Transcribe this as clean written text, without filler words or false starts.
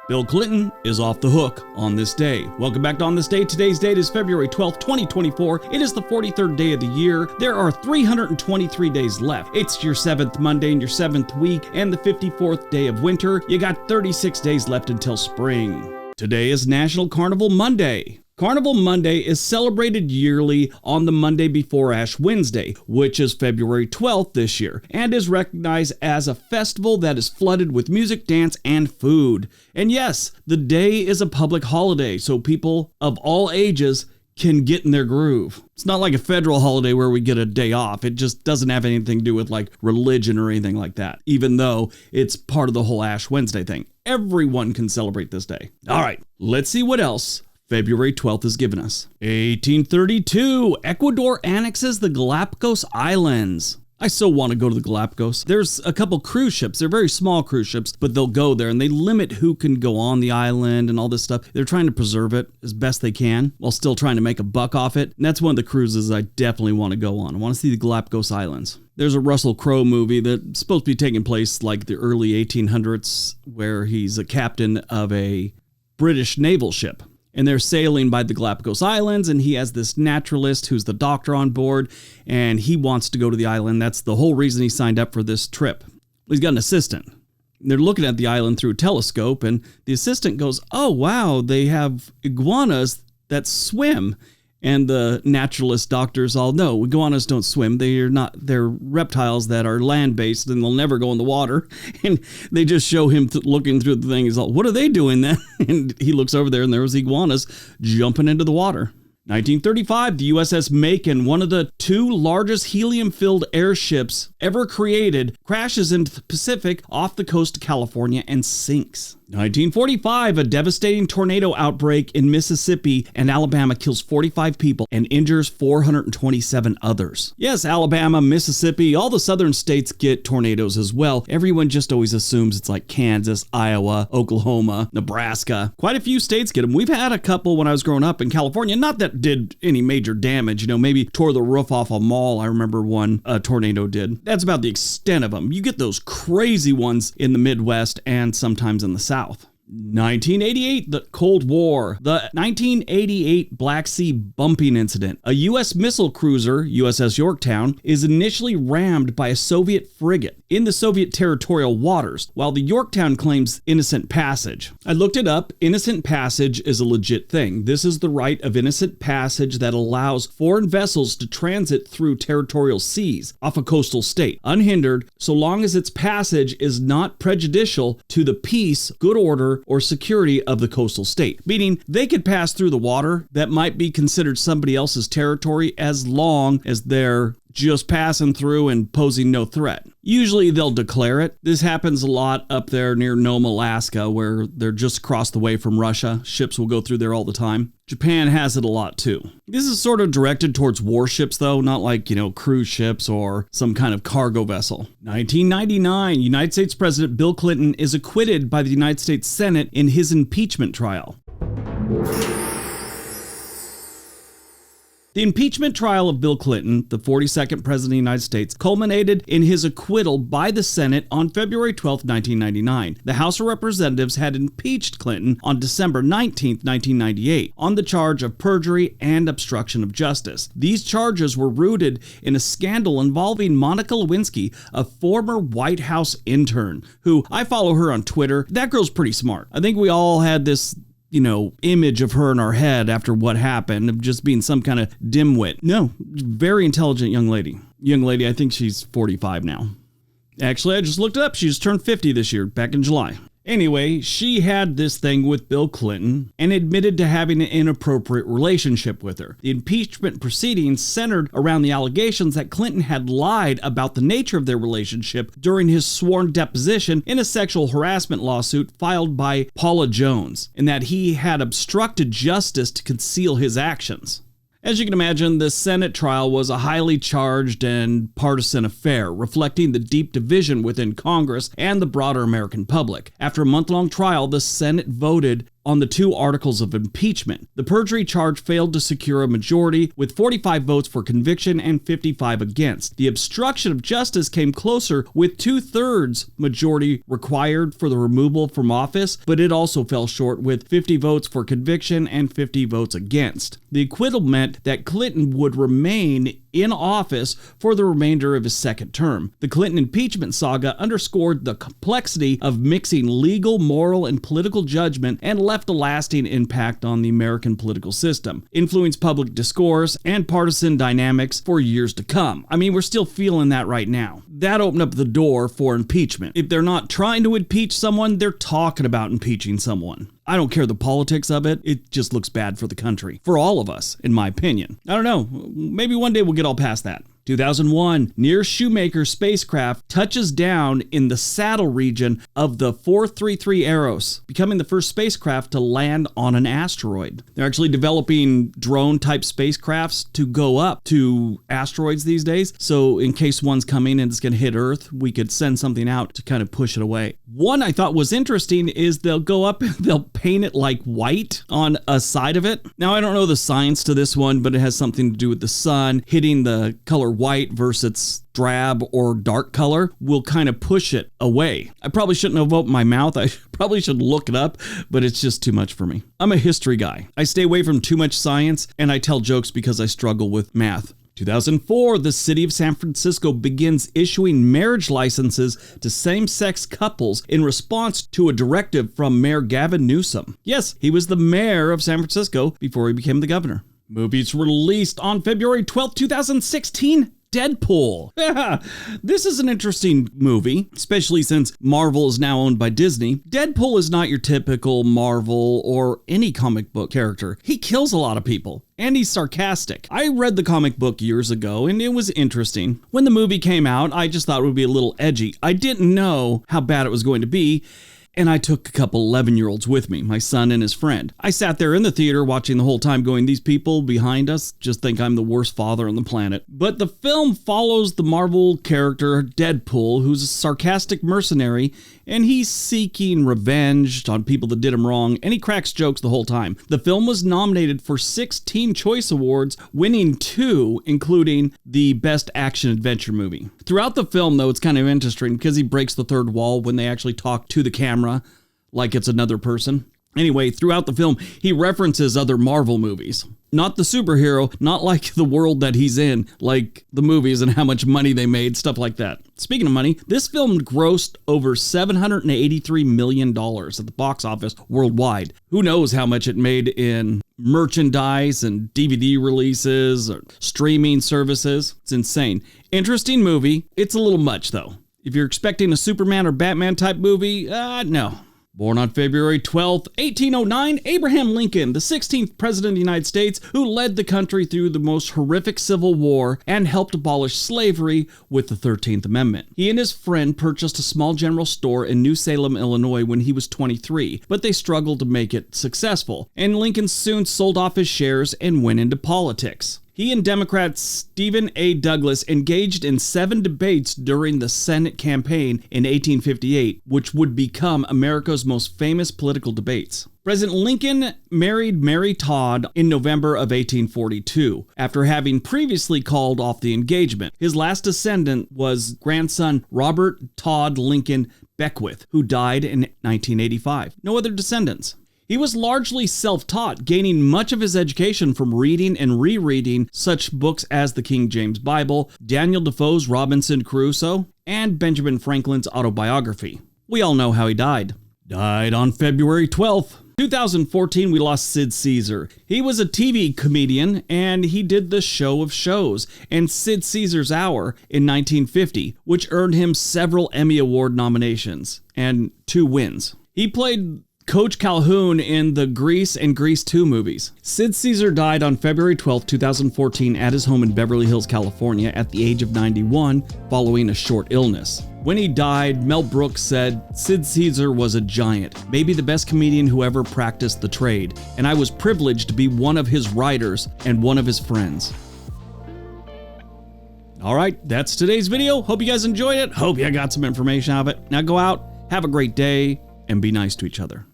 Bill Clinton is off the hook on this day. Welcome back to On This Day. Today's date is February 12th, 2024. It is the 43rd day of the year. There are 323 days left. It's your 7th Monday in your 7th week and the 54th day of winter. You got 36 days left until spring. Today is National Carnival Monday. Carnival Monday is celebrated yearly on the Monday before Ash Wednesday, which is February 12th this year, and is recognized as a festival that is flooded with music, dance, and food. And yes, the day is a public holiday, so people of all ages can get in their groove. It's not like a federal holiday where we get a day off. It just doesn't have anything to do with like religion or anything like that, even though it's part of the whole Ash Wednesday thing. Everyone can celebrate this day. All right, let's see what else February 12th has given us. 1832, Ecuador annexes the Galapagos Islands. I so want to go to the Galapagos. There's a couple cruise ships. They're very small cruise ships, but they'll go there and they limit who can go on the island and all this stuff. They're trying to preserve it as best they can while still trying to make a buck off it. And that's one of the cruises I definitely want to go on. I want to see the Galapagos Islands. There's a Russell Crowe movie that's supposed to be taking place like the early 1800s where he's a captain of a British naval ship. And they're sailing by the Galapagos Islands, and he has this naturalist who's the doctor on board, and he wants to go to the island. That's the whole reason he signed up for this trip. He's got an assistant. They're looking at the island through a telescope, and the assistant goes, "Oh, wow, they have iguanas that swim." And the naturalist doctors all know iguanas don't swim. They're reptiles that are land-based and they'll never go in the water. And they just show him looking through the thing. He's like, "What are they doing then?" And he looks over there and there was iguanas jumping into the water. 1935, the USS Macon, one of the two largest helium-filled airships ever created, crashes into the Pacific off the coast of California and sinks. 1945, a devastating tornado outbreak in Mississippi and Alabama kills 45 people and injures 427 others. Yes, Alabama, Mississippi, all the southern states get tornadoes as well. Everyone just always assumes it's like Kansas, Iowa, Oklahoma, Nebraska. Quite a few states get them. We've had a couple when I was growing up in California, not that did any major damage, maybe tore the roof off a mall. I remember one a tornado did. That's about the extent of them. You get those crazy ones in the Midwest and sometimes in the South. 1988, the Cold War. The 1988 Black Sea bumping incident. A U.S. missile cruiser, USS Yorktown, is initially rammed by a Soviet frigate in the Soviet territorial waters, while the Yorktown claims innocent passage. I looked it up. Innocent passage is a legit thing. This is the right of innocent passage that allows foreign vessels to transit through territorial seas off a coastal state, unhindered, so long as its passage is not prejudicial to the peace, good order, or security of the coastal state. Meaning they could pass through the water that might be considered somebody else's territory as long as they're just passing through and posing no threat. Usually they'll declare it. This happens a lot up there near Nome, Alaska, where they're just across the way from Russia. Ships will go through there all the time. Japan has it a lot too. This is sort of directed towards warships though, not like, cruise ships or some kind of cargo vessel. 1999, United States President Bill Clinton is acquitted by the United States Senate in his impeachment trial. The impeachment trial of Bill Clinton, the 42nd President of the United States, culminated in his acquittal by the Senate on February 12, 1999. The House of Representatives had impeached Clinton on December 19, 1998, on the charge of perjury and obstruction of justice. These charges were rooted in a scandal involving Monica Lewinsky, a former White House intern, who I follow her on Twitter. That girl's pretty smart. I think we all had this image of her in our head after what happened, of just being some kind of dimwit. No, very intelligent young lady. I think she's 45 now. Actually, I just looked it up. She just turned 50 this year, back in July. Anyway, she had this thing with Bill Clinton and admitted to having an inappropriate relationship with her. The impeachment proceedings centered around the allegations that Clinton had lied about the nature of their relationship during his sworn deposition in a sexual harassment lawsuit filed by Paula Jones, and that he had obstructed justice to conceal his actions. As you can imagine, the Senate trial was a highly charged and partisan affair, reflecting the deep division within Congress and the broader American public. After a month-long trial, the Senate voted on the 2 articles of impeachment. The perjury charge failed to secure a majority, with 45 votes for conviction and 55 against. The obstruction of justice came closer, with 2/3 majority required for the removal from office, but it also fell short with 50 votes for conviction and 50 votes against. The acquittal meant that Clinton would remain in office for the remainder of his second term. The Clinton impeachment saga underscored the complexity of mixing legal, moral, and political judgment and left a lasting impact on the American political system, influenced public discourse and partisan dynamics for years to come. I mean, we're still feeling that right now. That opened up the door for impeachment. If they're not trying to impeach someone, they're talking about impeaching someone. I don't care the politics of it. It just looks bad for the country. For all of us, in my opinion. I don't know. Maybe one day we'll get all past that. 2001, near Shoemaker spacecraft touches down in the saddle region of the 433 Eros, becoming the first spacecraft to land on an asteroid. They're actually developing drone-type spacecrafts to go up to asteroids these days, so in case one's coming and it's going to hit Earth, we could send something out to kind of push it away. One I thought was interesting is they'll go up and they'll paint it like white on a side of it. Now, I don't know the science to this one, but it has something to do with the sun hitting the color white versus its drab or dark color will kind of push it away. I probably shouldn't have opened my mouth. I probably should look it up, but it's just too much for me. I'm a history guy. I stay away from too much science, and I tell jokes because I struggle with math. 2004, the city of San Francisco begins issuing marriage licenses to same-sex couples in response to a directive from Mayor Gavin Newsom. Yes, he was the mayor of San Francisco before he became the governor. Movies released on February 12, 2016. Deadpool. Yeah, this is an interesting movie, especially since Marvel is now owned by Disney. Deadpool is not your typical Marvel or any comic book character. He kills a lot of people, and he's sarcastic. I read the comic book years ago, and it was interesting. When the movie came out, I just thought it would be a little edgy. I didn't know how bad it was going to be, and I took a couple 11-year-olds with me, my son and his friend. I sat there in the theater watching the whole time going, these people behind us just think I'm the worst father on the planet. But the film follows the Marvel character Deadpool, who's a sarcastic mercenary, and he's seeking revenge on people that did him wrong, and he cracks jokes the whole time. The film was nominated for 16 Choice Awards, winning 2, including the Best Action Adventure Movie. Throughout the film, though, it's kind of interesting because he breaks the third wall when they actually talk to the camera like it's another person. Anyway, throughout the film, he references other Marvel movies. Not the superhero, not like the world that he's in, like the movies and how much money they made, stuff like that. Speaking of money, this film grossed over $783 million at the box office worldwide. Who knows how much it made in merchandise and DVD releases or streaming services. It's insane. Interesting movie. It's a little much, though. If you're expecting a Superman or Batman type movie, no. Born on February 12, 1809, Abraham Lincoln, the 16th President of the United States, who led the country through the most horrific civil war and helped abolish slavery with the 13th Amendment. He and his friend purchased a small general store in New Salem, Illinois when he was 23, but they struggled to make it successful, and Lincoln soon sold off his shares and went into politics. He and Democrat Stephen A. Douglas engaged in 7 debates during the Senate campaign in 1858, which would become America's most famous political debates. President Lincoln married Mary Todd in November of 1842, after having previously called off the engagement. His last descendant was grandson Robert Todd Lincoln Beckwith, who died in 1985. No other descendants. He was largely self-taught, gaining much of his education from reading and rereading such books as the King James Bible, Daniel Defoe's Robinson Crusoe, and Benjamin Franklin's autobiography. We all know how he died. Died on February 12th. 2014, we lost Sid Caesar. He was a TV comedian, and he did the Show of Shows and Sid Caesar's Hour in 1950, which earned him several Emmy Award nominations and 2 wins. He played Coach Calhoun in the Grease and Grease 2 movies. Sid Caesar died on February 12, 2014 at his home in Beverly Hills, California at the age of 91 following a short illness. When he died, Mel Brooks said, "Sid Caesar was a giant, maybe the best comedian who ever practiced the trade, and I was privileged to be one of his writers and one of his friends." All right, that's today's video. Hope you guys enjoyed it. Hope you got some information out of it. Now go out, have a great day, and be nice to each other.